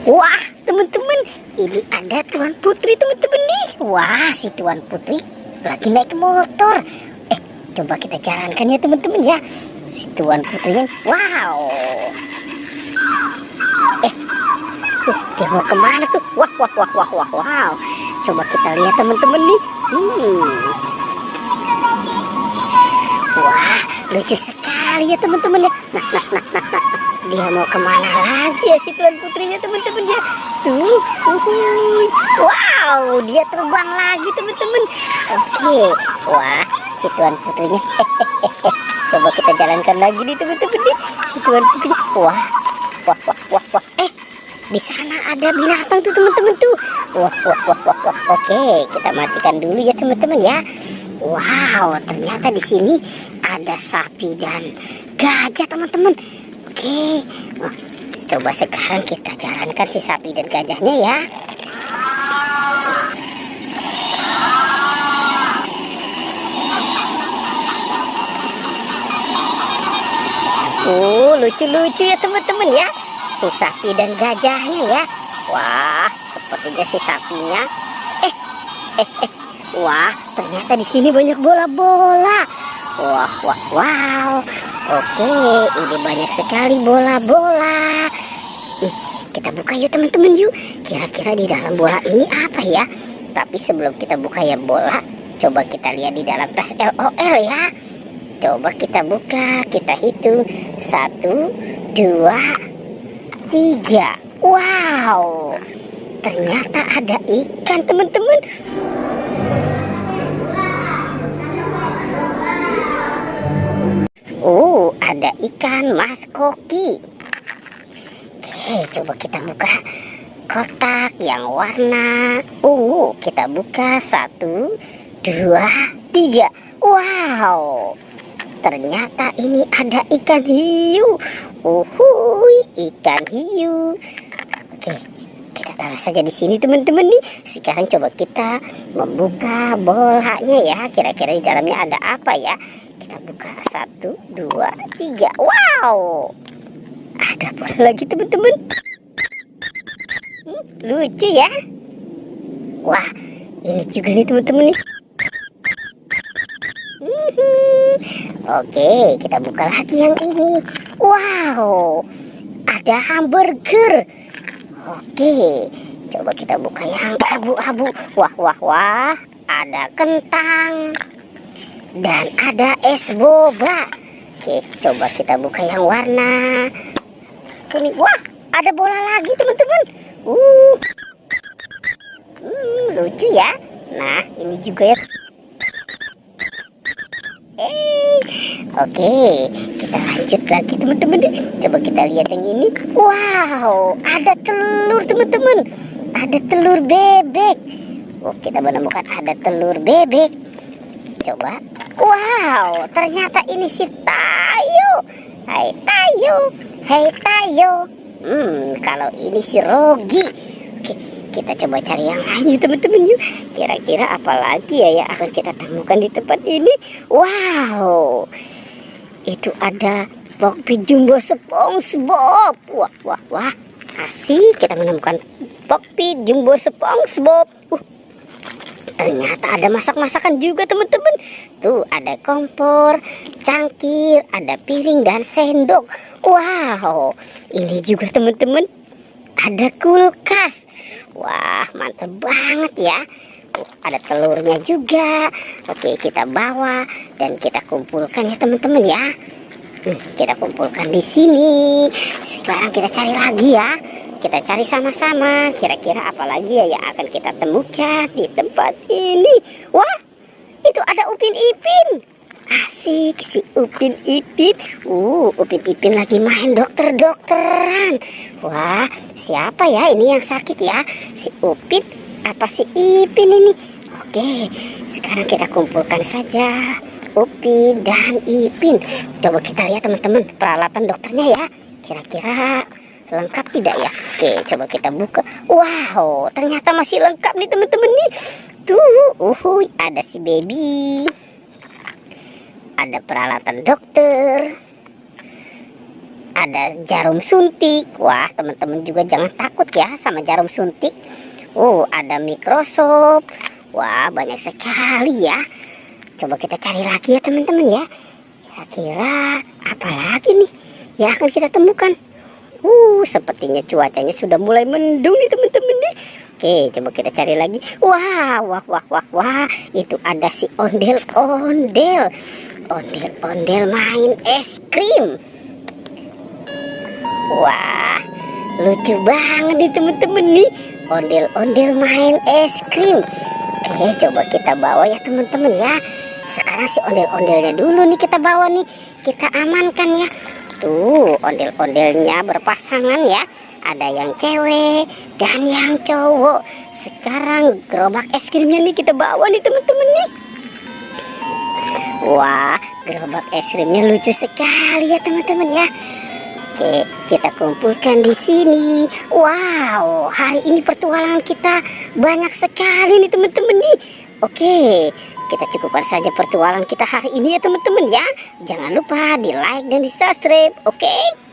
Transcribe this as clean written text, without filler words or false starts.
Wah, teman-teman, ini ada Tuan Putri, teman-teman nih. Wah, si Tuan Putri lagi naik motor. Coba kita jalankan ya, teman-teman ya. Si Tuan Putrinya, wow. Dia mau kemana tuh? Wah, wah, wah, wah, wah, wow. Coba kita lihat, teman-teman nih. Wah, lucu sekali ya, teman-teman ya. Nah. Dia mau kemana lagi ya si Tuan Putrinya, teman-teman ya. Tuh, wow, dia terbang lagi, teman-teman. Oke, wah, si Tuan Putrinya. Coba kita jalankan lagi nih, teman-teman nih. Si Tuan Putrinya, wah. Di sana ada binatang tuh, teman-teman tuh. Wah. Oke, kita matikan dulu ya, teman-teman ya. Wow, ternyata di sini ada sapi dan gajah, teman-teman. Oke, coba sekarang kita jalankan si sapi dan gajahnya ya. Lucu-lucu ya, teman-teman ya. Si sapi dan gajahnya ya. Wah, sepertinya si sapinya. Wah, ternyata di sini banyak bola-bola. Wow. Oke, ini banyak sekali bola-bola. Kita buka yuk, teman-teman yuk. Kira-kira di dalam bola ini apa ya? Tapi sebelum kita buka ya bola, coba kita lihat di dalam tas LOL ya. Coba kita buka, kita hitung 1, 2, 3. Wow, ternyata ada ikan, teman-teman. Ada ikan mas koki. Oke, coba kita buka kotak yang warna ungu. Kita buka 1, 2, 3. Wow, ternyata ini ada ikan hiu. Ikan hiu. Oke, kita taruh saja di sini, teman-teman nih. Sekarang coba kita membuka bolanya ya. Kira-kira di dalamnya ada apa ya? Kita buka 1, 2, 3. Wow, ada bola lagi, teman-teman. Lucu ya. Wah, ini juga nih, teman-teman nih. Oke, kita buka lagi yang ini. Wow, ada hamburger. Oke, coba kita buka yang abu-abu. Wah, ada kentang dan ada es boba. Oke, coba kita buka yang warna kuning. Wah, ada bola lagi, teman-teman. Lucu ya. Nah, ini juga ya. Oke, kita lanjut lagi, teman-teman. Coba kita lihat yang ini. Wow, ada telur, teman-teman. Ada telur bebek. Kita menemukan ada telur bebek. Coba. Wow, ternyata ini si Tayo. Hai Tayo. Kalau ini si Rogi. Oke, kita coba cari yang lain yuk, teman-teman yuk. Kira-kira apa lagi ya akan kita temukan di tempat ini. Wow, itu ada Pokpi Jumbo SpongeBob. Wah, asik, kita menemukan Pokpi Jumbo SpongeBob. Ternyata ada masak-masakan juga, teman-teman. Tuh ada kompor, cangkir, ada piring dan sendok. Wow, ini juga, teman-teman, ada kulkas. Wah, mantap banget ya. Ada telurnya juga. Oke, kita bawa dan kita kumpulkan ya, teman-teman ya. Kita kumpulkan di sini. Sekarang kita cari lagi ya. Kita cari sama-sama. Kira-kira apa lagi ya yang akan kita temukan di tempat ini. Wah, itu ada Upin Ipin. Asik, si Upin Ipin. Upin Ipin lagi main dokter-dokteran. Wah, siapa ya ini yang sakit ya? Si Upin apa si Ipin ini? Oke, sekarang kita kumpulkan saja Upin dan Ipin. Coba kita lihat, teman-teman, peralatan dokternya ya. Kira-kira lengkap tidak ya? Oke, coba kita buka. Wow, ternyata masih lengkap nih, teman-teman nih. Tuh, ada si baby. Ada peralatan dokter. ada jarum suntik. Wah, teman-teman juga jangan takut ya sama jarum suntik. Ada Microsoft. Wah, banyak sekali ya. Coba kita cari lagi ya teman-teman ya. Kira-kira apa lagi nih yang akan kita temukan? Sepertinya cuacanya sudah mulai mendung nih teman-teman nih. Oke, coba kita cari lagi. Wah, itu ada si ondel-ondel. Ondel-ondel main es krim. Wah, lucu banget nih teman-teman nih. Ondel-ondel main es krim. Oke, coba kita bawa ya teman-teman ya. Sekarang si ondel-ondelnya dulu nih kita bawa nih. Kita amankan ya. Tuh, ondel-ondelnya berpasangan ya. Ada yang cewek dan yang cowok. Sekarang gerobak es krimnya nih kita bawa nih teman-teman nih. Wah, gerobak es krimnya lucu sekali ya teman-teman ya. Oke, kita kumpulkan di sini. Wow, hari ini pertualangan kita banyak sekali nih teman-teman nih. Oke, kita cukupkan saja pertualangan kita hari ini ya teman-teman ya. Jangan lupa di like dan di subscribe. Oke.